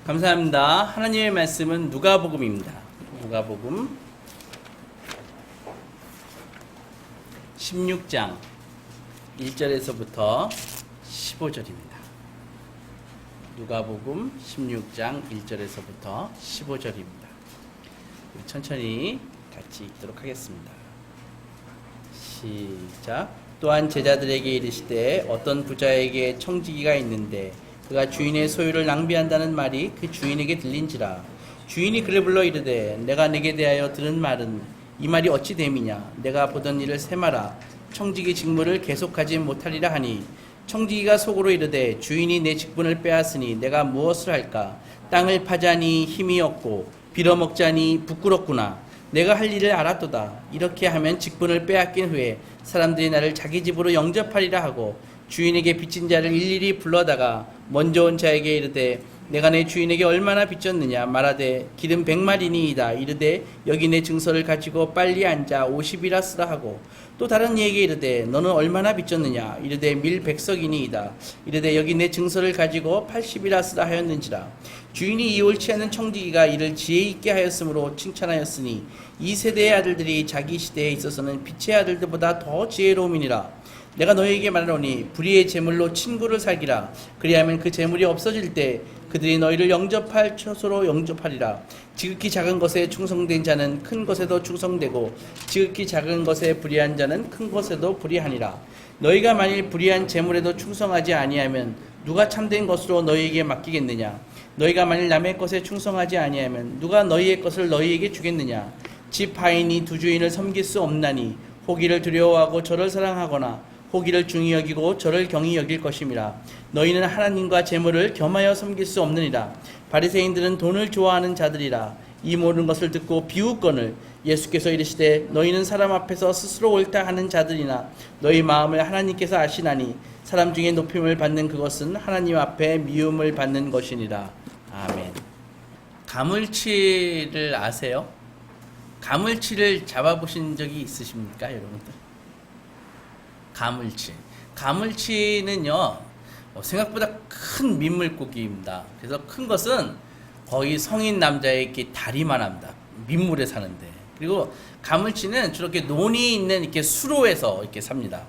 감사합니다. 하나님의 말씀은 누가복음입니다. 누가복음 16장 1절에서부터 15절입니다. 누가복음 16장 1절에서부터 15절입니다. 천천히 같이 읽도록 하겠습니다. 시작. 또한 제자들에게 이르시되 어떤 부자에게 청지기가 있는데 그가 주인의 소유를 낭비한다는 말이 그 주인에게 들린지라. 주인이 그를 불러 이르되 내가 네게 대하여 들은 말은 이 말이 어찌 됨이냐. 내가 보던 일을 세마라. 청지기 직무를 계속하지 못하리라 하니 청지기가 속으로 이르되 주인이 내 직분을 빼앗으니 내가 무엇을 할까. 땅을 파자니 힘이 없고 빌어먹자니 부끄럽구나. 내가 할 일을 알았도다. 이렇게 하면 직분을 빼앗긴 후에 사람들이 나를 자기 집으로 영접하리라 하고 주인에게 빚진 자를 일일이 불러다가 먼저 온 자에게 이르되 내가 내 주인에게 얼마나 빚졌느냐. 말하되 기름 100마리니이다. 이르되 여기 내 증서를 가지고 빨리 앉아 50이라 쓰라 하고 또 다른 이에게 이르되 너는 얼마나 빚졌느냐. 이르되 밀 100석이니이다. 이르되 여기 내 증서를 가지고 80이라 쓰라 하였는지라. 주인이 이 옳지 않은 청지기가 이를 지혜 있게 하였으므로 칭찬하였으니 이 세대의 아들들이 자기 시대에 있어서는 빛의 아들들보다 더 지혜로움이니라. 내가 너희에게 말하노니 불의의 재물로 친구를 사귀라. 그리하면 그 재물이 없어질 때 그들이 너희를 영접할 처소로 영접하리라. 지극히 작은 것에 충성된 자는 큰 것에도 충성되고 지극히 작은 것에 불의한 자는 큰 것에도 불의하니라. 너희가 만일 불의한 재물에도 충성하지 아니하면 누가 참된 것으로 너희에게 맡기겠느냐. 너희가 만일 남의 것에 충성하지 아니하면 누가 너희의 것을 너희에게 주겠느냐. 집 하인이 두 주인을 섬길 수 없나니 호기를 두려워하고 저를 사랑하거나 호기를 중히 여기고 저를 경히 여길 것임이라. 너희는 하나님과 재물을 겸하여 섬길 수 없느니라. 바리새인들은 돈을 좋아하는 자들이라. 이 모든 것을 듣고 비웃거늘 예수께서 이르시되 너희는 사람 앞에서 스스로 옳다 하는 자들이나 너희 마음을 하나님께서 아시나니 사람 중에 높임을 받는 그것은 하나님 앞에 미움을 받는 것이니라. 아멘. 가물치를 아세요? 가물치를 잡아보신 적이 있으십니까, 여러분들? 가물치는요 생각보다 큰 민물고기입니다. 그래서 큰 것은 거의 성인 남자의 이렇게 다리만 합니다. 민물에 사는데. 그리고 가물치는 주로 이렇게 논이 있는 이렇게 수로에서 이렇게 삽니다.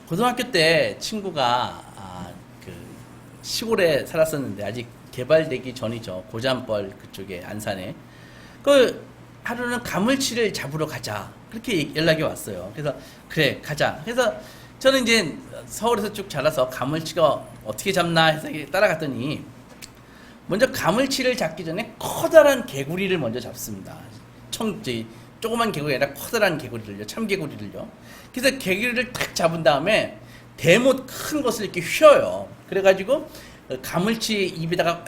고등학교 때 친구가 그 시골에 살았었는데 아직 개발되기 전이죠. 고잔벌 그쪽에 안산에. 그 하루는 가물치를 잡으러 가자. 그렇게 연락이 왔어요. 그래서 그래 가자. 그래서 저는 이제 서울에서 쭉 자라서 가물치가 어떻게 잡나 해서 따라갔더니 먼저 가물치를 잡기 전에 커다란 개구리를 먼저 잡습니다. 조그만 개구리 아니라 커다란 개구리를요. 참개구리를요. 그래서 개구리를 탁 잡은 다음에 대못 큰 것을 이렇게 휘어요. 그래가지고 가물치 입에다가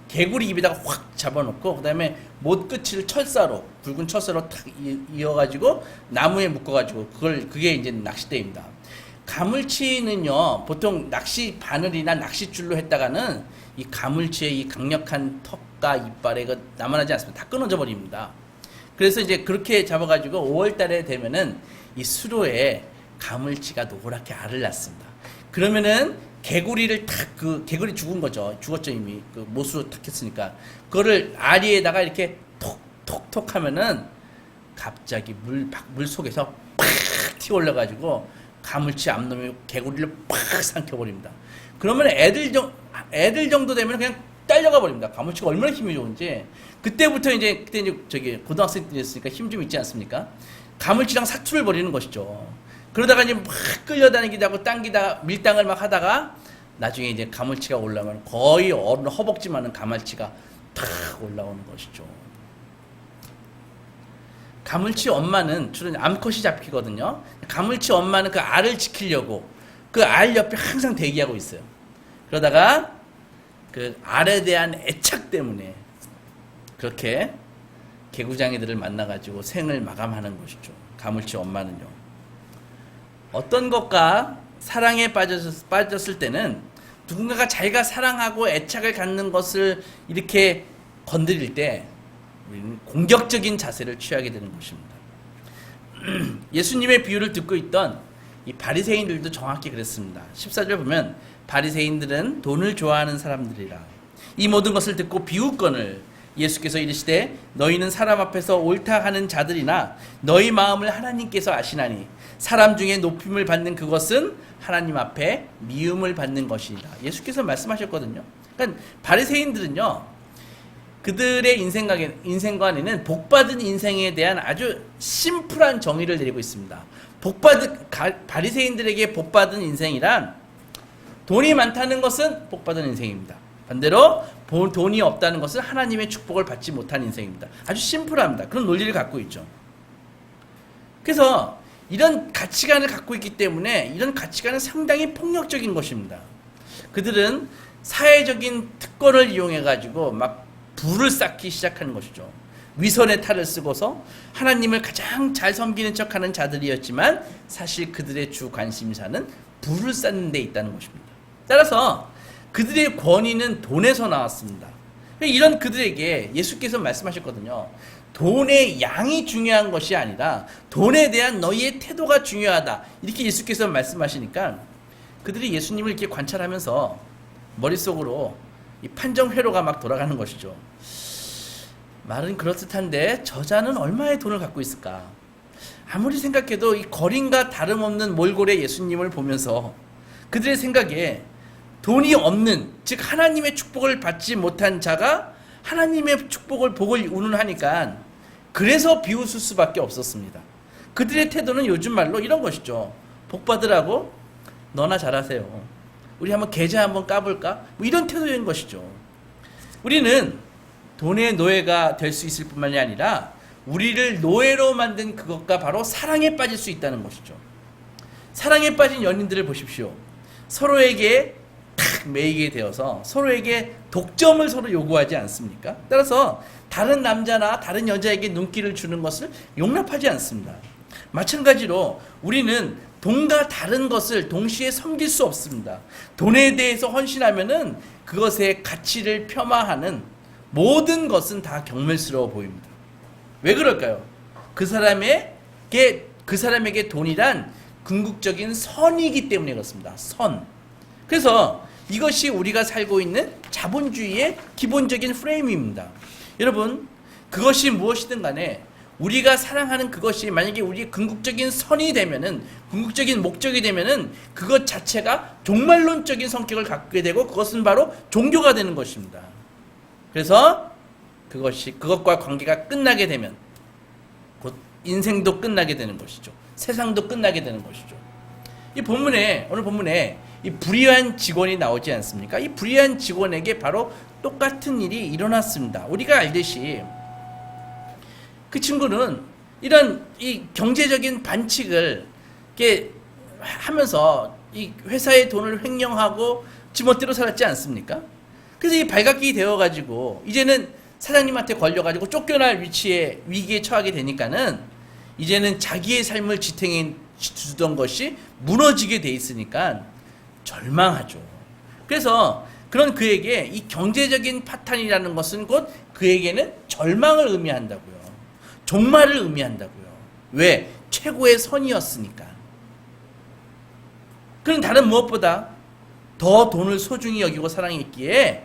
개구리 입에다가 확 잡아놓고 그 다음에 못 끝을 철사로 굵은 철사로 탁 이어가지고 나무에 묶어가지고 그게 이제 낚싯대입니다. 가물치는요 보통 낚시 바늘이나 낚싯줄로 했다가는 이 가물치의 이 강력한 턱과 이빨에 남아나지 않습니다. 다 끊어져 버립니다. 그래서 이제 그렇게 잡아가지고 5월달에 되면은 이 수로에 가물치가 노랗게 알을 낳습니다. 그러면은 개구리를 그 개구리 죽은 거죠. 죽었죠 이미. 그 못으로 탁 했으니까. 그거를 아리에다가 이렇게 톡톡톡 하면은 갑자기 물 속에서 팍 튀어 올라가지고 가물치 앞놈이 개구리를 팍 삼켜버립니다. 그러면 애들 정도 되면 그냥 딸려가 버립니다. 가물치가 얼마나 힘이 좋은지. 그때 이제 저기 고등학생 때였으니까 힘 좀 있지 않습니까? 가물치랑 사투를 벌이는 것이죠. 그러다가 이제 막 끌려다니기도 하고 당기다가 밀당을 막 하다가 나중에 이제 가물치가 올라오면 거의 어른 허벅지만한 가물치가 탁 올라오는 것이죠. 가물치 엄마는 주로 암컷이 잡히거든요. 가물치 엄마는 그 알을 지키려고 그 알 옆에 항상 대기하고 있어요. 그러다가 그 알에 대한 애착 때문에 그렇게 개구장이들을 만나가지고 생을 마감하는 것이죠. 가물치 엄마는요. 어떤 것과 사랑에 빠졌을 때는 누군가가 자기가 사랑하고 애착을 갖는 것을 이렇게 건드릴 때 우리는 공격적인 자세를 취하게 되는 것입니다. 예수님의 비유를 듣고 있던 이 바리새인들도 정확히 그랬습니다. 14절 보면 바리새인들은 돈을 좋아하는 사람들이라. 이 모든 것을 듣고 비웃거늘 예수께서 이르시되 너희는 사람 앞에서 옳다 하는 자들이나 너희 마음을 하나님께서 아시나니 사람 중에 높임을 받는 그것은 하나님 앞에 미움을 받는 것이니라. 예수께서 말씀하셨거든요. 그러니까 바리새인들은요, 그들의 인생관에는 복받은 인생에 대한 아주 심플한 정의를 내리고 있습니다. 바리새인들에게 복받은 인생이란 돈이 많다는 것은 복받은 인생입니다. 반대로 돈이 없다는 것은 하나님의 축복을 받지 못한 인생입니다. 아주 심플합니다. 그런 논리를 갖고 있죠. 그래서 이런 가치관을 갖고 있기 때문에 이런 가치관은 상당히 폭력적인 것입니다. 그들은 사회적인 특권을 이용해 가지고 막 부를 쌓기 시작하는 것이죠. 위선의 탈을 쓰고서 하나님을 가장 잘 섬기는 척하는 자들이었지만 사실 그들의 주 관심사는 부를 쌓는 데 있다는 것입니다. 따라서 그들의 권위는 돈에서 나왔습니다. 이런 그들에게 예수께서 말씀하셨거든요. 돈의 양이 중요한 것이 아니라 돈에 대한 너희의 태도가 중요하다. 이렇게 예수께서 말씀하시니까 그들이 예수님을 이렇게 관찰하면서 머릿속으로 이 판정회로가 막 돌아가는 것이죠. 말은 그렇듯한데 저자는 얼마의 돈을 갖고 있을까? 아무리 생각해도 이 거린과 다름없는 몰골의 예수님을 보면서 그들의 생각에 돈이 없는, 즉 하나님의 축복을 받지 못한 자가 하나님의 축복을 복을 운운하니까 그래서 비웃을 수밖에 없었습니다. 그들의 태도는 요즘 말로 이런 것이죠. 복 받으라고 너나 잘하세요. 우리 한번 계좌 한번 까볼까? 뭐 이런 태도인 것이죠. 우리는 돈의 노예가 될 수 있을 뿐만이 아니라 우리를 노예로 만든 그것과 바로 사랑에 빠질 수 있다는 것이죠. 사랑에 빠진 연인들을 보십시오. 서로에게 탁 매이게 되어서 서로에게 독점을 서로 요구하지 않습니까? 따라서 다른 남자나 다른 여자에게 눈길을 주는 것을 용납하지 않습니다. 마찬가지로 우리는 돈과 다른 것을 동시에 섬길 수 없습니다. 돈에 대해서 헌신하면은 그것의 가치를 폄하하는 모든 것은 다 경멸스러워 보입니다. 왜 그럴까요? 그 사람에게 돈이란 궁극적인 선이기 때문에 그렇습니다. 선. 그래서 이것이 우리가 살고 있는 자본주의의 기본적인 프레임입니다. 여러분, 그것이 무엇이든 간에 우리가 사랑하는 그것이 만약에 우리의 궁극적인 선이 되면은, 궁극적인 목적이 되면은 그것 자체가 종말론적인 성격을 갖게 되고 그것은 바로 종교가 되는 것입니다. 그래서 그것과 관계가 끝나게 되면 곧 인생도 끝나게 되는 것이죠. 세상도 끝나게 되는 것이죠. 오늘 본문에 이 불의한 직원이 나오지 않습니까? 이 불의한 직원에게 바로 똑같은 일이 일어났습니다. 우리가 알듯이 그 친구는 이런 이 경제적인 반칙을 이렇게 하면서 이 회사의 돈을 횡령하고 지멋대로 살았지 않습니까? 그래서 이 발각이 되어가지고 이제는 사장님한테 걸려가지고 쫓겨날 위기에 처하게 되니까는 이제는 자기의 삶을 지탱해 주던 것이 무너지게 돼 있으니까 절망하죠. 그래서 그런 그에게 이 경제적인 파탄이라는 것은 곧 그에게는 절망을 의미한다고요. 종말을 의미한다고요. 왜? 최고의 선이었으니까. 그는 다른 무엇보다 더 돈을 소중히 여기고 사랑했기에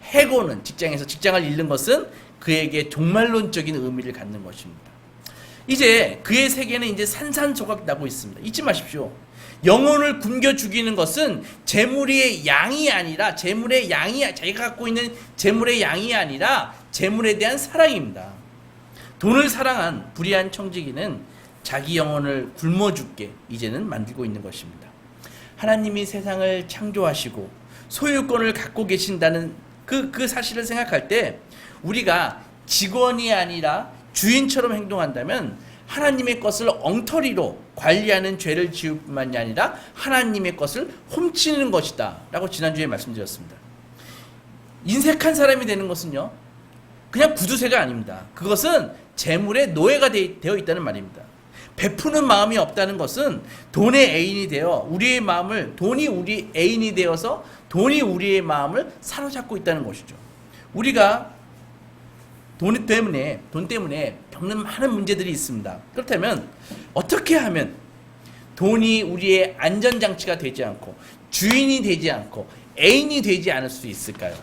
해고는 직장에서 직장을 잃는 것은 그에게 종말론적인 의미를 갖는 것입니다. 이제 그의 세계는 이제 산산조각 나고 있습니다. 잊지 마십시오. 영혼을 굶겨 죽이는 것은 재물의 양이 아니라 자기가 갖고 있는 재물의 양이 아니라 재물에 대한 사랑입니다. 돈을 사랑한 불의한 청지기는 자기 영혼을 굶어 죽게 이제는 만들고 있는 것입니다. 하나님이 세상을 창조하시고 소유권을 갖고 계신다는 그 사실을 생각할 때 우리가 직원이 아니라 주인처럼 행동한다면 하나님의 것을 엉터리로 관리하는 죄를 지을 뿐만이 아니라 하나님의 것을 훔치는 것이다 라고 지난주에 말씀드렸습니다. 인색한 사람이 되는 것은요, 그냥 구두쇠가 아닙니다. 그것은 재물의 노예가 되어 있다는 말입니다. 베푸는 마음이 없다는 것은 돈의 애인이 되어 돈이 우리 애인이 되어서 돈이 우리의 마음을 사로잡고 있다는 것이죠. 우리가 돈 때문에 겪는 많은 문제들이 있습니다. 그렇다면 어떻게 하면 돈이 우리의 안전장치가 되지 않고 주인이 되지 않고 애인이 되지 않을 수 있을까요?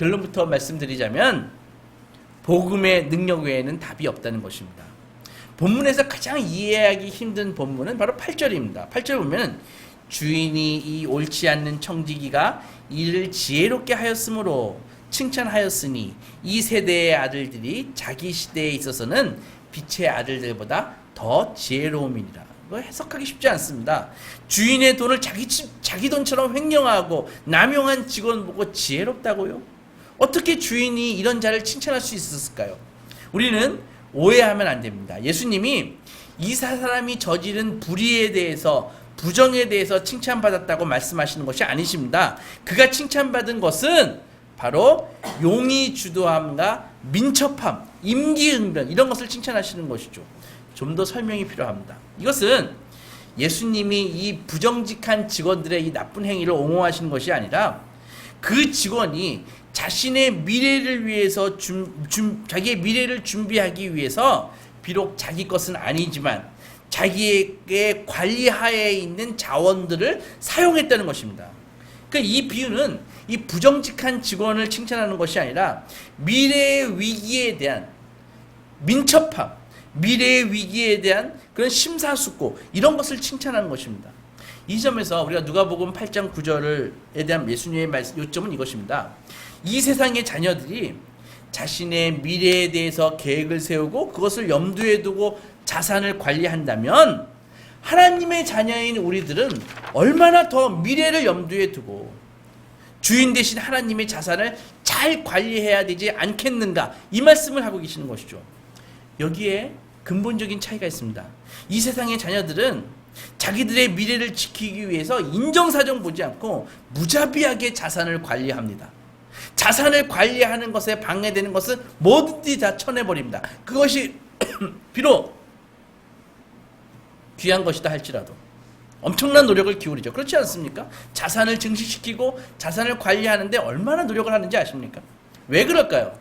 결론부터 말씀드리자면 복음의 능력 외에는 답이 없다는 것입니다. 본문에서 가장 이해하기 힘든 본문은 바로 8절입니다. 8절 보면 주인이 이 옳지 않는 청지기가 이를 지혜롭게 하였으므로 칭찬하였으니 이 세대의 아들들이 자기 시대에 있어서는 빛의 아들들보다 더 지혜로움이니라. 이거 해석하기 쉽지 않습니다. 주인의 돈을 자기 돈처럼 횡령하고 남용한 직원 보고 지혜롭다고요? 어떻게 주인이 이런 자를 칭찬할 수 있었을까요? 우리는 오해하면 안 됩니다. 예수님이 이 사람이 저지른 불의에 대해서, 부정에 대해서 칭찬받았다고 말씀하시는 것이 아니십니다. 그가 칭찬받은 것은 바로 용의 주도함과 민첩함, 임기응변, 이런 것을 칭찬하시는 것이죠. 좀 더 설명이 필요합니다. 이것은 예수님이 이 부정직한 직원들의 이 나쁜 행위를 옹호하시는 것이 아니라 그 직원이 자신의 미래를 위해서 자기의 미래를 준비하기 위해서 비록 자기 것은 아니지만 자기의 관리하에 있는 자원들을 사용했다는 것입니다. 그러니까 이 비유는 이 부정직한 직원을 칭찬하는 것이 아니라 미래의 위기에 대한 민첩함, 미래의 위기에 대한 그런 심사숙고, 이런 것을 칭찬하는 것입니다. 이 점에서 우리가 누가복음 8장 9절에 대한 예수님의 말씀, 요점은 이것입니다. 이 세상의 자녀들이 자신의 미래에 대해서 계획을 세우고 그것을 염두에 두고 자산을 관리한다면 하나님의 자녀인 우리들은 얼마나 더 미래를 염두에 두고 주인 대신 하나님의 자산을 잘 관리해야 되지 않겠는가, 이 말씀을 하고 계시는 것이죠. 여기에 근본적인 차이가 있습니다. 이 세상의 자녀들은 자기들의 미래를 지키기 위해서 인정사정 보지 않고 무자비하게 자산을 관리합니다. 자산을 관리하는 것에 방해되는 것은 뭐든지 다 쳐내버립니다. 그것이 비록 귀한 것이다 할지라도 엄청난 노력을 기울이죠. 그렇지 않습니까? 자산을 증식시키고 자산을 관리하는데 얼마나 노력을 하는지 아십니까? 왜 그럴까요?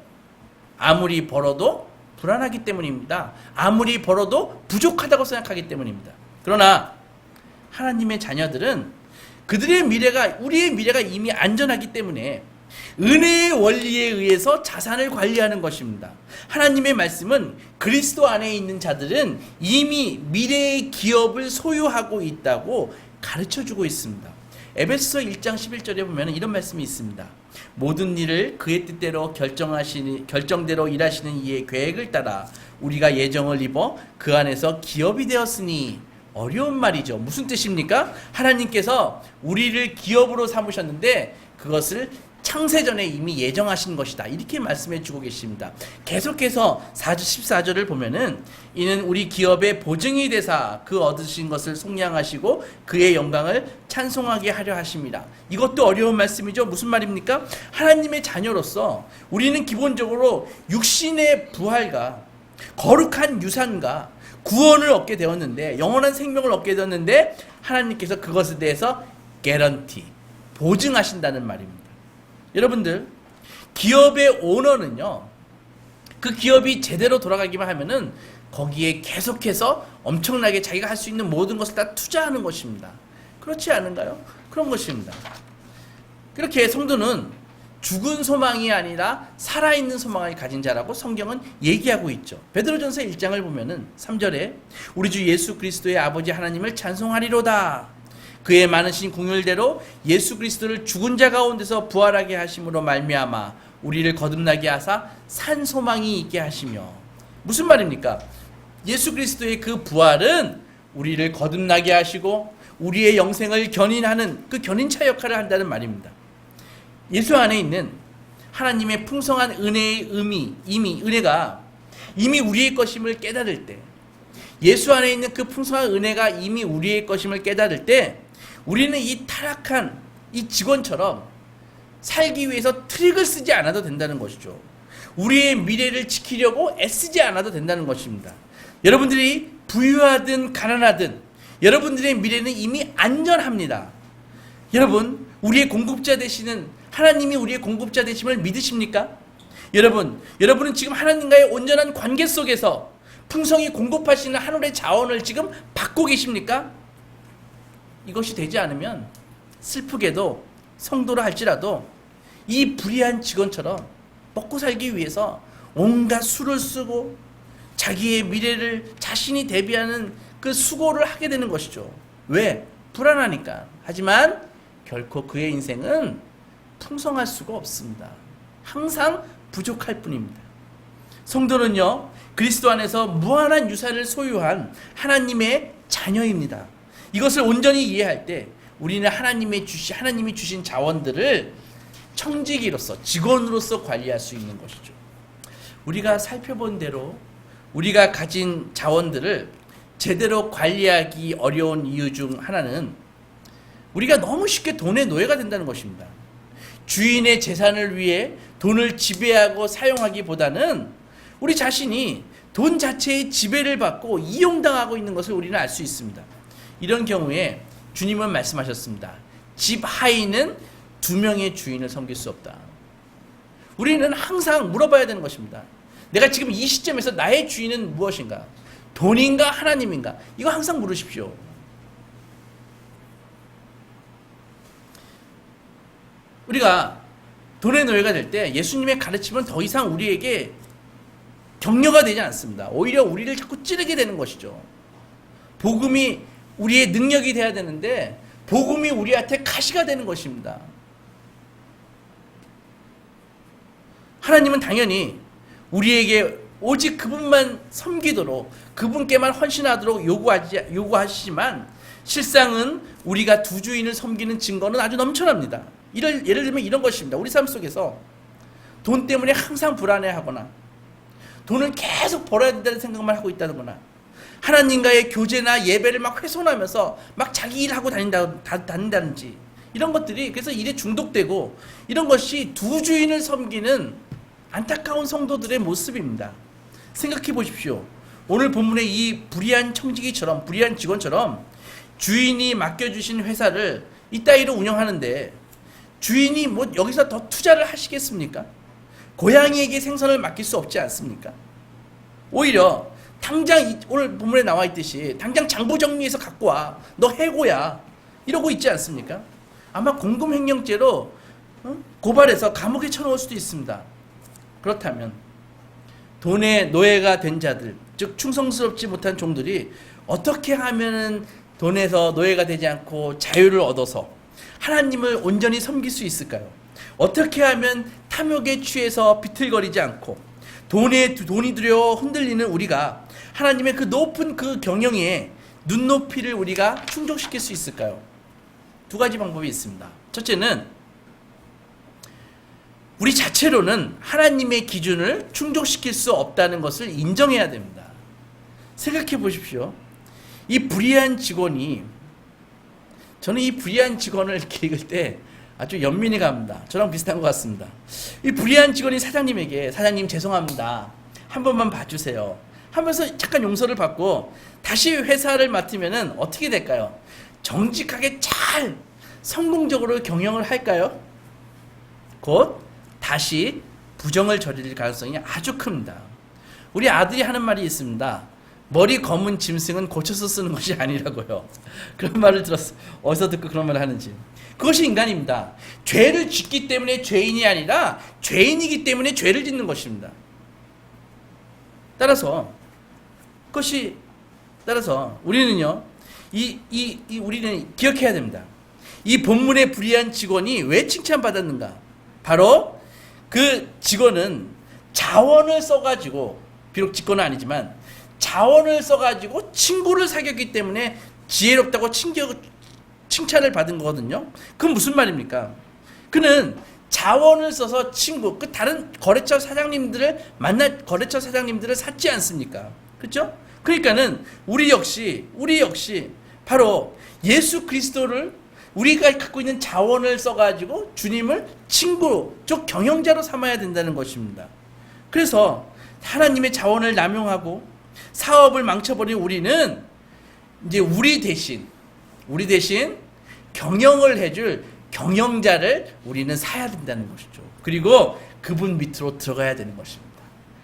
아무리 벌어도 불안하기 때문입니다. 아무리 벌어도 부족하다고 생각하기 때문입니다. 그러나 하나님의 자녀들은 그들의 미래가, 우리의 미래가 이미 안전하기 때문에 은혜의 원리에 의해서 자산을 관리하는 것입니다. 하나님의 말씀은 그리스도 안에 있는 자들은 이미 미래의 기업을 소유하고 있다고 가르쳐주고 있습니다. 에베소서 1장 11절에 보면 이런 말씀이 있습니다. 모든 일을 그의 뜻대로 결정대로 일하시는 이의 계획을 따라 우리가 예정을 입어 그 안에서 기업이 되었으니. 어려운 말이죠. 무슨 뜻입니까? 하나님께서 우리를 기업으로 삼으셨는데 그것을 창세전에 이미 예정하신 것이다, 이렇게 말씀해 주고 계십니다. 계속해서 14절을 보면은 이는 우리 기업의 보증이 되사 그 얻으신 것을 속량하시고 그의 영광을 찬송하게 하려 하십니다. 이것도 어려운 말씀이죠. 무슨 말입니까? 하나님의 자녀로서 우리는 기본적으로 육신의 부활과 거룩한 유산과 구원을 얻게 되었는데, 영원한 생명을 얻게 되었는데 하나님께서 그것에 대해서 개런티, 보증하신다는 말입니다. 여러분들, 기업의 오너는요, 그 기업이 제대로 돌아가기만 하면은 거기에 계속해서 엄청나게 자기가 할 수 있는 모든 것을 다 투자하는 것입니다. 그렇지 않은가요? 그런 것입니다. 그렇게 성도는 죽은 소망이 아니라 살아있는 소망을 가진 자라고 성경은 얘기하고 있죠. 베드로전서 1장을 보면은 3절에 우리 주 예수 그리스도의 아버지 하나님을 찬송하리로다. 그의 많으신 긍휼대로 예수 그리스도를 죽은 자 가운데서 부활하게 하심으로 말미암아 우리를 거듭나게 하사 산 소망이 있게 하시며. 무슨 말입니까? 예수 그리스도의 그 부활은 우리를 거듭나게 하시고 우리의 영생을 견인하는 그 견인차 역할을 한다는 말입니다. 예수 안에 있는 하나님의 풍성한 은혜의 은혜가 이미 우리의 것임을 깨달을 때, 예수 안에 있는 그 풍성한 은혜가 이미 우리의 것임을 깨달을 때 우리는 이 타락한 이 직원처럼 살기 위해서 트릭을 쓰지 않아도 된다는 것이죠. 우리의 미래를 지키려고 애쓰지 않아도 된다는 것입니다. 여러분들이 부유하든 가난하든 여러분들의 미래는 이미 안전합니다. 여러분, 우리의 공급자 되시는 하나님이 우리의 공급자 되심을 믿으십니까? 여러분은 지금 하나님과의 온전한 관계 속에서 풍성히 공급하시는 하늘의 자원을 지금 받고 계십니까? 이것이 되지 않으면 슬프게도 성도라 할지라도 이 불의한 직원처럼 먹고 살기 위해서 온갖 수를 쓰고 자기의 미래를 자신이 대비하는 그 수고를 하게 되는 것이죠. 왜? 불안하니까. 하지만 결코 그의 인생은 풍성할 수가 없습니다. 항상 부족할 뿐입니다. 성도는요, 그리스도 안에서 무한한 유산을 소유한 하나님의 자녀입니다. 이것을 온전히 이해할 때 우리는 하나님이 주신 자원들을 청지기로서, 직원으로서 관리할 수 있는 것이죠. 우리가 살펴본 대로 우리가 가진 자원들을 제대로 관리하기 어려운 이유 중 하나는 우리가 너무 쉽게 돈의 노예가 된다는 것입니다. 주인의 재산을 위해 돈을 지배하고 사용하기보다는 우리 자신이 돈 자체의 지배를 받고 이용당하고 있는 것을 우리는 알 수 있습니다. 이런 경우에 주님은 말씀하셨습니다. 집 하인은 두 명의 주인을 섬길 수 없다. 우리는 항상 물어봐야 되는 것입니다. 내가 지금 이 시점에서 나의 주인은 무엇인가? 돈인가 하나님인가? 이거 항상 물으십시오. 우리가 돈의 노예가 될 때 예수님의 가르침은 더 이상 우리에게 격려가 되지 않습니다. 오히려 우리를 자꾸 찌르게 되는 것이죠. 복음이 우리의 능력이 돼야 되는데 복음이 우리한테 가시가 되는 것입니다. 하나님은 당연히 우리에게 오직 그분만 섬기도록, 그분께만 헌신하도록 요구하시지만 실상은 우리가 두 주인을 섬기는 증거는 아주 넘쳐납니다. 예를 들면 이런 것입니다. 우리 삶 속에서 돈 때문에 항상 불안해하거나 돈을 계속 벌어야 된다는 생각만 하고 있다거나 하나님과의 교제나 예배를 막 훼손하면서 막 자기 일하고 다닌다든지 이런 것들이, 그래서 일에 중독되고 이런 것이 두 주인을 섬기는 안타까운 성도들의 모습입니다. 생각해 보십시오. 오늘 본문의 이 불의한 청지기처럼, 불의한 직원처럼 주인이 맡겨주신 회사를 이따위로 운영하는데 주인이 뭐 여기서 더 투자를 하시겠습니까? 고양이에게 생선을 맡길 수 없지 않습니까? 오히려 당장 오늘 본문에 나와 있듯이 당장 장부 정리해서 갖고 와, 너 해고야, 이러고 있지 않습니까? 아마 공금횡령죄로 고발해서 감옥에 쳐넣을 수도 있습니다. 그렇다면 돈의 노예가 된 자들, 즉 충성스럽지 못한 종들이 어떻게 하면 돈에서 노예가 되지 않고 자유를 얻어서 하나님을 온전히 섬길 수 있을까요? 어떻게 하면 탐욕에 취해서 비틀거리지 않고 돈이 들여 흔들리는 우리가 하나님의 그 높은 그 경영에 눈높이를 우리가 충족시킬 수 있을까요? 두 가지 방법이 있습니다. 첫째는 우리 자체로는 하나님의 기준을 충족시킬 수 없다는 것을 인정해야 됩니다. 생각해 보십시오. 이 불의한 직원이, 저는 이 불의한 직원을 이렇게 읽을 때 아주 연민이 갑니다. 저랑 비슷한 것 같습니다. 이 불의한 직원이 사장님에게, 사장님 죄송합니다, 한 번만 봐주세요 하면서 잠깐 용서를 받고 다시 회사를 맡으면 어떻게 될까요? 정직하게 잘 성공적으로 경영을 할까요? 곧 다시 부정을 저지를 가능성이 아주 큽니다. 우리 아들이 하는 말이 있습니다. 머리 검은 짐승은 고쳐서 쓰는 것이 아니라고요. 그런 말을 들었어요. 어디서 듣고 그런 말을 하는지. 그것이 인간입니다. 죄를 짓기 때문에 죄인이 아니라 죄인이기 때문에 죄를 짓는 것입니다. 따라서 우리는요, 우리는 기억해야 됩니다. 이 본문의 불의한 직원이 왜 칭찬받았는가? 바로 그 직원은 자원을 써가지고, 비록 직권은 아니지만 자원을 써가지고 친구를 사귀었기 때문에 지혜롭다고 칭찬을 받은 거거든요. 그건 무슨 말입니까? 그는 자원을 써서 그 다른 거래처 사장님들을 샀지 않습니까? 그렇죠? 그러니까는 우리 역시 바로 예수 그리스도를, 우리가 갖고 있는 자원을 써가지고 주님을 친구, 즉 경영자로 삼아야 된다는 것입니다. 그래서 하나님의 자원을 남용하고 사업을 망쳐버린 우리는 이제 우리 대신 경영을 해줄 경영자를 우리는 사야 된다는 것이죠. 그리고 그분 밑으로 들어가야 되는 것입니다.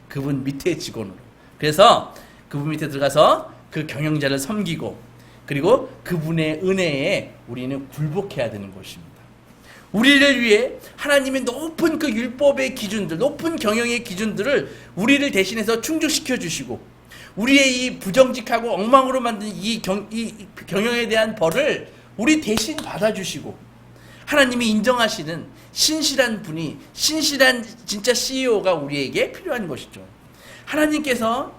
그분 밑에 직원으로. 그래서 그분 밑에 들어가서 그 경영자를 섬기고, 그리고 그분의 은혜에 우리는 굴복해야 되는 것입니다. 우리를 위해 하나님의 높은 그 율법의 기준들, 높은 경영의 기준들을 우리를 대신해서 충족시켜 주시고, 우리의 이 부정직하고 엉망으로 만든 이 경영에 대한 벌을 우리 대신 받아주시고, 하나님이 인정하시는 신실한 분이, 신실한 진짜 CEO가 우리에게 필요한 것이죠. 하나님께서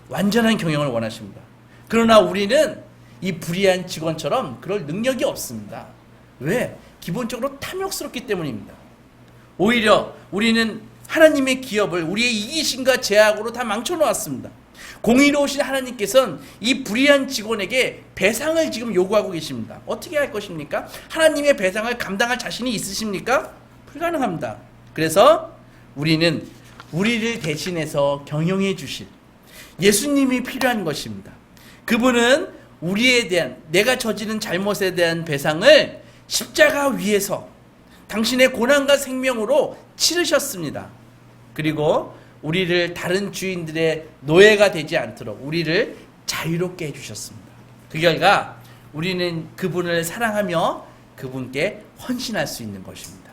완전한 경영을 원하십니다. 그러나 우리는 이 불의한 직원처럼 그럴 능력이 없습니다. 왜? 기본적으로 탐욕스럽기 때문입니다. 오히려 우리는 하나님의 기업을 우리의 이기심과 제약으로 다 망쳐놓았습니다. 공의로우신 하나님께서는 이 불의한 직원에게 배상을 지금 요구하고 계십니다. 어떻게 할 것입니까? 하나님의 배상을 감당할 자신이 있으십니까? 불가능합니다. 그래서 우리는 우리를 대신해서 경영해 주실 예수님이 필요한 것입니다. 그분은 우리에 대한, 내가 저지른 잘못에 대한 배상을 십자가 위에서 당신의 고난과 생명으로 치르셨습니다. 그리고 우리를 다른 주인들의 노예가 되지 않도록 우리를 자유롭게 해주셨습니다. 그 결과 우리는 그분을 사랑하며 그분께 헌신할 수 있는 것입니다.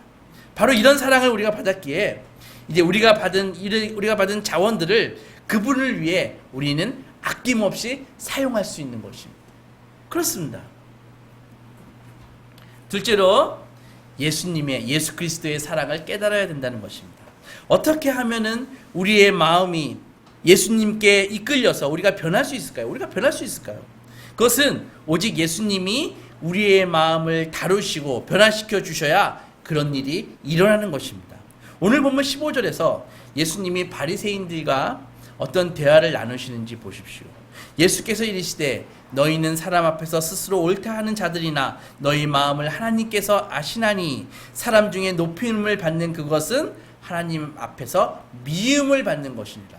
바로 이런 사랑을 우리가 받았기에 이제 우리가 받은 자원들을 그분을 위해 우리는 아낌없이 사용할 수 있는 것입니다. 그렇습니다. 둘째로 예수 그리스도의 사랑을 깨달아야 된다는 것입니다. 어떻게 하면은 우리의 마음이 예수님께 이끌려서 우리가 변할 수 있을까요? 우리가 변할 수 있을까요? 그것은 오직 예수님이 우리의 마음을 다루시고 변화시켜 주셔야 그런 일이 일어나는 것입니다. 오늘 본문 15절에서 예수님이 바리새인들과 어떤 대화를 나누시는지 보십시오. 예수께서 이르시되 너희는 사람 앞에서 스스로 옳다 하는 자들이나 너희 마음을 하나님께서 아시나니 사람 중에 높임을 받는 그것은 하나님 앞에서 미움을 받는 것이니라.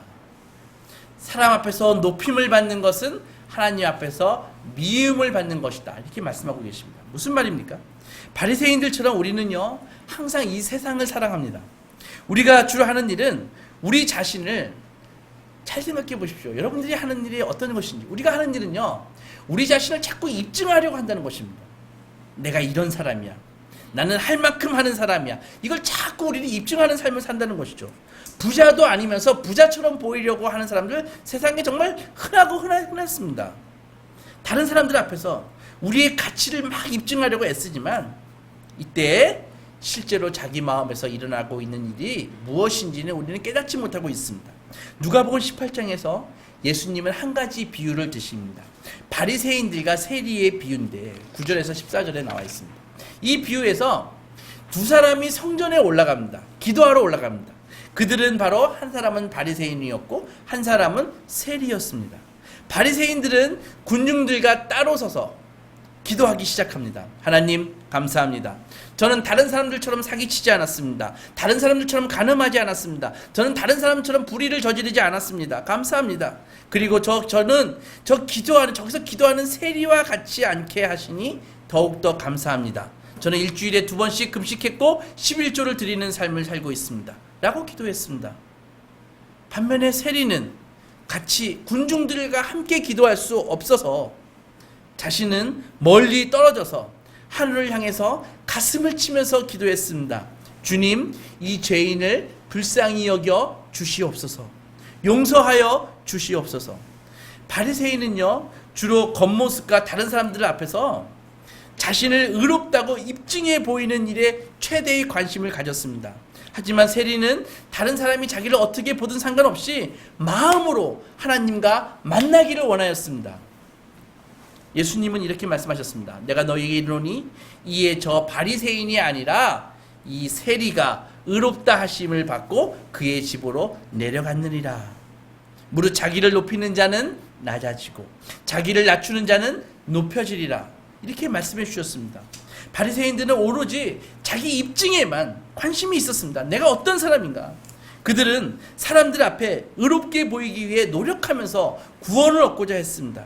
사람 앞에서 높임을 받는 것은 하나님 앞에서 미움을 받는 것이다. 이렇게 말씀하고 계십니다. 무슨 말입니까? 바리새인들처럼 우리는요 항상 이 세상을 사랑합니다. 우리가 주로 하는 일은 우리 자신을 잘 생각해 보십시오. 여러분들이 하는 일이 어떤 것인지. 우리가 하는 일은요 우리 자신을 자꾸 입증하려고 한다는 것입니다. 내가 이런 사람이야. 나는 할 만큼 하는 사람이야. 이걸 자꾸 우리는 입증하는 삶을 산다는 것이죠. 부자도 아니면서 부자처럼 보이려고 하는 사람들 세상에 정말 흔했습니다. 다른 사람들 앞에서 우리의 가치를 막 입증하려고 애쓰지만 이때 실제로 자기 마음에서 일어나고 있는 일이 무엇인지는 우리는 깨닫지 못하고 있습니다. 누가복음 18장에서 예수님은 한 가지 비유를 드십니다. 바리새인들과 세리의 비유인데 9절에서 14절에 나와 있습니다. 이 비유에서 두 사람이 성전에 올라갑니다. 기도하러 올라갑니다. 그들은 바로 한 사람은 바리새인이었고 한 사람은 세리였습니다. 바리새인들은 군중들과 따로 서서 기도하기 시작합니다. 하나님 감사합니다. 저는 다른 사람들처럼 사기치지 않았습니다. 다른 사람들처럼 간음하지 않았습니다. 저는 다른 사람처럼 불의를 저지르지 않았습니다. 감사합니다. 그리고 저는 저기서 기도하는 세리와 같이 않게 하시니 더욱더 감사합니다. 저는 일주일에 2번씩 금식했고 11조를 드리는 삶을 살고 있습니다. 라고 기도했습니다. 반면에 세리는 같이 군중들과 함께 기도할 수 없어서 자신은 멀리 떨어져서 하늘을 향해서 가슴을 치면서 기도했습니다. 주님, 이 죄인을 불쌍히 여겨 주시옵소서. 용서하여 주시옵소서. 바리새인은요 주로 겉모습과 다른 사람들 앞에서 자신을 의롭다고 입증해 보이는 일에 최대의 관심을 가졌습니다. 하지만 세리는 다른 사람이 자기를 어떻게 보든 상관없이 마음으로 하나님과 만나기를 원하였습니다. 예수님은 이렇게 말씀하셨습니다. 내가 너희에게 이르노니 이에 저 바리새인이 아니라 이 세리가 의롭다 하심을 받고 그의 집으로 내려갔느니라. 무릇 자기를 높이는 자는 낮아지고 자기를 낮추는 자는 높여지리라. 이렇게 말씀해 주셨습니다. 바리새인들은 오로지 자기 입증에만 관심이 있었습니다. 내가 어떤 사람인가. 그들은 사람들 앞에 의롭게 보이기 위해 노력하면서 구원을 얻고자 했습니다.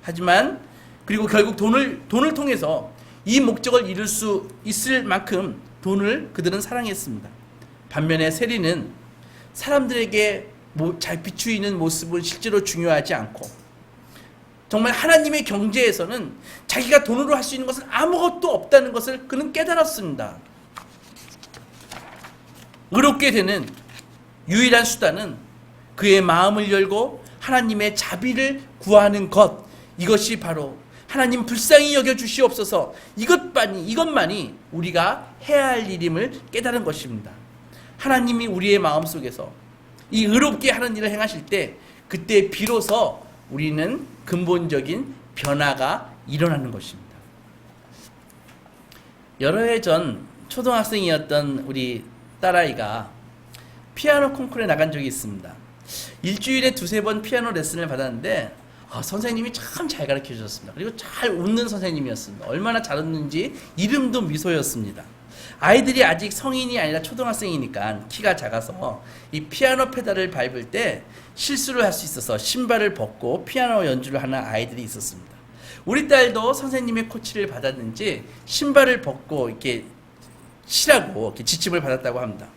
하지만 그리고 결국 돈을 통해서 이 목적을 이룰 수 있을 만큼 돈을 그들은 사랑했습니다. 반면에 세리는 사람들에게 잘 비추이는 모습은 실제로 중요하지 않고 정말 하나님의 경제에서는 자기가 돈으로 할 수 있는 것은 아무것도 없다는 것을 그는 깨달았습니다. 의롭게 되는 유일한 수단은 그의 마음을 열고 하나님의 자비를 구하는 것, 이것이 바로 하나님 불쌍히 여겨 주시옵소서, 이것만이 우리가 해야 할 일임을 깨달은 것입니다. 하나님이 우리의 마음속에서 이 의롭게 하는 일을 행하실 때, 그때 비로소 우리는 근본적인 변화가 일어나는 것입니다. 여러 해 전 초등학생이었던 우리 딸아이가 피아노 콩쿠르에 나간 적이 있습니다. 일주일에 두세 번 피아노 레슨을 받았는데 선생님이 참 잘 가르쳐 주셨습니다. 그리고 잘 웃는 선생님이었습니다. 얼마나 잘 웃는지 이름도 미소였습니다. 아이들이 아직 성인이 아니라 초등학생이니까 키가 작아서 이 피아노 페달을 밟을 때 실수를 할 수 있어서 신발을 벗고 피아노 연주를 하는 아이들이 있었습니다. 우리 딸도 선생님의 코치를 받았는지 신발을 벗고 이렇게 치라고 이렇게 지침을 받았다고 합니다.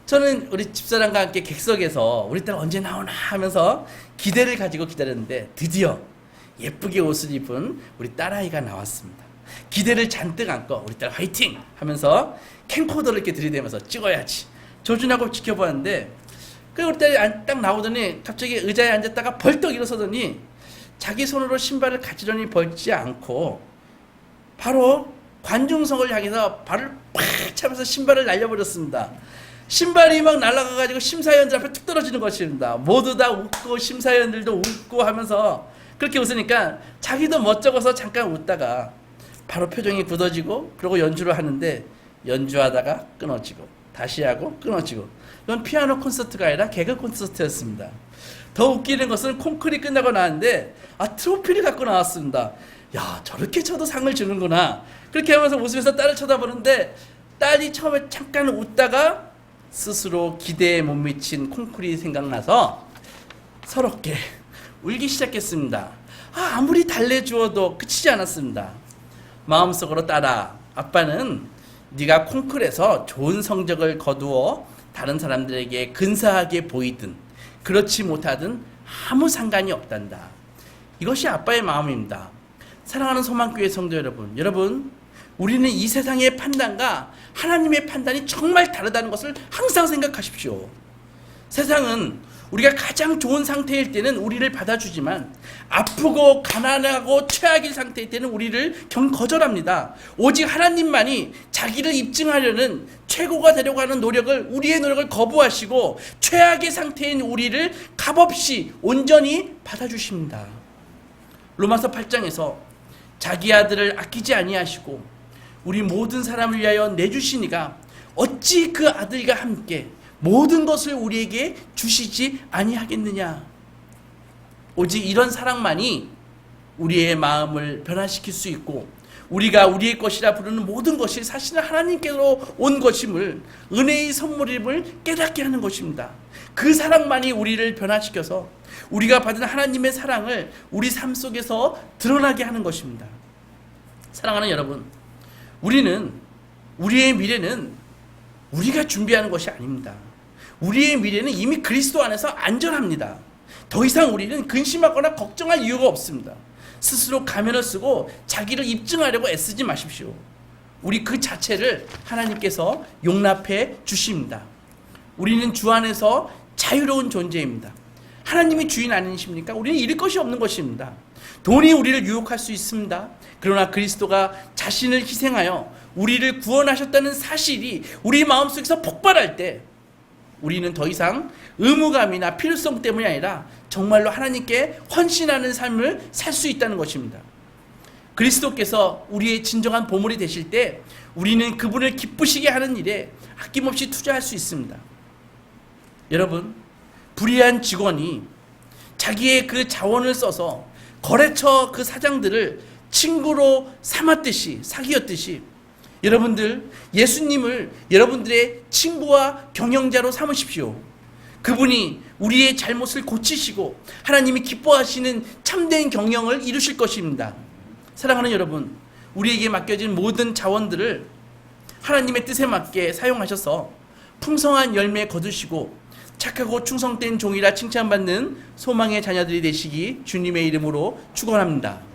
저는 우리 집사람과 함께 객석에서 우리 딸 언제 나오나 하면서 기대를 가지고 기다렸는데 드디어 예쁘게 옷을 입은 우리 딸아이가 나왔습니다. 기대를 잔뜩 안고 우리 딸 화이팅! 하면서 캠코더를 이렇게 들이대면서 찍어야지 조준하고 지켜보았는데, 그리고 우리 딸이 딱 나오더니 갑자기 의자에 앉았다가 벌떡 일어서더니 자기 손으로 신발을 가지런히 벗지 않고 바로 관중석을 향해서 발을 팍 차면서 신발을 날려버렸습니다. 신발이 막 날아가가지고 심사위원들 앞에 툭 떨어지는 것입니다. 모두 다 웃고 심사위원들도 웃고 하면서 그렇게 웃으니까 자기도 멋쩍어서 잠깐 웃다가 바로 표정이 굳어지고 그러고 연주를 하는데, 연주하다가 끊어지고 다시 하고 끊어지고, 이건 피아노 콘서트가 아니라 개그 콘서트였습니다. 더 웃기는 것은 콩쿠르이 끝나고 나왔는데 트로피를 갖고 나왔습니다. 야, 저렇게 쳐도 상을 주는구나. 그렇게 하면서 웃으면서 딸을 쳐다보는데, 딸이 처음에 잠깐 웃다가 스스로 기대에 못 미친 콩쿠르이 생각나서 서럽게 울기 시작했습니다. 아무리 달래주어도 그치지 않았습니다. 마음속으로 딸아, 아빠는 네가 콩쿠르에서 좋은 성적을 거두어 다른 사람들에게 근사하게 보이든 그렇지 못하든 아무 상관이 없단다. 이것이 아빠의 마음입니다. 사랑하는 소망교회 성도 여러분, 우리는 이 세상의 판단과 하나님의 판단이 정말 다르다는 것을 항상 생각하십시오. 세상은 우리가 가장 좋은 상태일 때는 우리를 받아주지만 아프고 가난하고 최악의 상태일 때는 우리를 거절합니다. 오직 하나님만이 자기를 입증하려는 최고가 되려고 하는 우리의 노력을 거부하시고 최악의 상태인 우리를 값없이 온전히 받아주십니다. 로마서 8장에서 자기 아들을 아끼지 아니하시고 우리 모든 사람을 위하여 내주시니가 어찌 그 아들과 함께 모든 것을 우리에게 주시지 아니하겠느냐. 오직 이런 사랑만이 우리의 마음을 변화시킬 수 있고 우리가 우리의 것이라 부르는 모든 것이 사실은 하나님께로 온 것임을, 은혜의 선물임을 깨닫게 하는 것입니다. 그 사랑만이 우리를 변화시켜서 우리가 받은 하나님의 사랑을 우리 삶 속에서 드러나게 하는 것입니다. 사랑하는 여러분, 우리의 미래는 우리가 준비하는 것이 아닙니다. 우리의 미래는 이미 그리스도 안에서 안전합니다. 더 이상 우리는 근심하거나 걱정할 이유가 없습니다. 스스로 가면을 쓰고 자기를 입증하려고 애쓰지 마십시오. 우리 그 자체를 하나님께서 용납해 주십니다. 우리는 주 안에서 자유로운 존재입니다. 하나님이 주인 아니십니까? 우리는 잃을 것이 없는 것입니다. 돈이 우리를 유혹할 수 있습니다. 그러나 그리스도가 자신을 희생하여 우리를 구원하셨다는 사실이 우리 마음속에서 폭발할 때 우리는 더 이상 의무감이나 필요성 때문이 아니라 정말로 하나님께 헌신하는 삶을 살 수 있다는 것입니다. 그리스도께서 우리의 진정한 보물이 되실 때 우리는 그분을 기쁘시게 하는 일에 아낌없이 투자할 수 있습니다. 여러분, 불의한 직원이 자기의 그 자원을 써서 거래처 그 사장들을 친구로 삼았듯이, 사귀었듯이 여러분들 예수님을 여러분들의 친구와 경영자로 삼으십시오. 그분이 우리의 잘못을 고치시고 하나님이 기뻐하시는 참된 경영을 이루실 것입니다. 사랑하는 여러분, 우리에게 맡겨진 모든 자원들을 하나님의 뜻에 맞게 사용하셔서 풍성한 열매 거두시고 착하고 충성된 종이라 칭찬받는 소망의 자녀들이 되시기 주님의 이름으로 축원합니다.